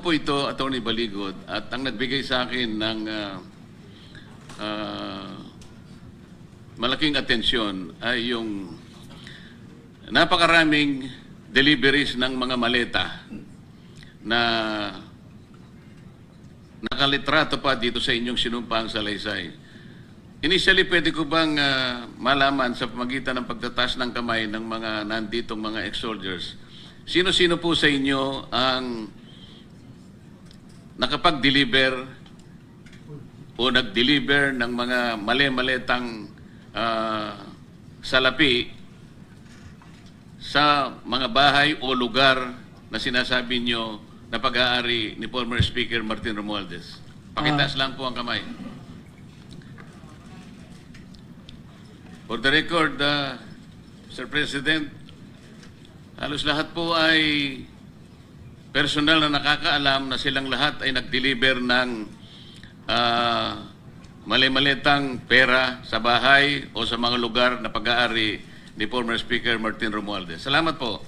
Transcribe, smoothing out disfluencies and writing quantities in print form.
po ito, Attorney Baligod, at ang nagbigay sa akin ng malaking atensyon ay yung napakaraming deliveries ng mga maleta na nakalitrato pa dito sa inyong sinumpang salaysay. Initially, pwede ko bang malaman sa pamagitan ng pagtataas ng kamay ng mga nanditong mga ex-soldiers, sino-sino po sa inyo ang nakapag-deliver o nag-deliver ng mga mali-maletang salapi sa mga bahay o lugar na sinasabi nyo na pag-aari ni former Speaker Martin Romualdez? Pakitaas lang po ang kamay. For the record, Mr. President, halos lahat po ay personal na nakakaalam na silang lahat ay nag-deliver ng mali-malitang pera sa bahay o sa mga lugar na pag-aari ni former Speaker Martin Romualdez. Salamat po.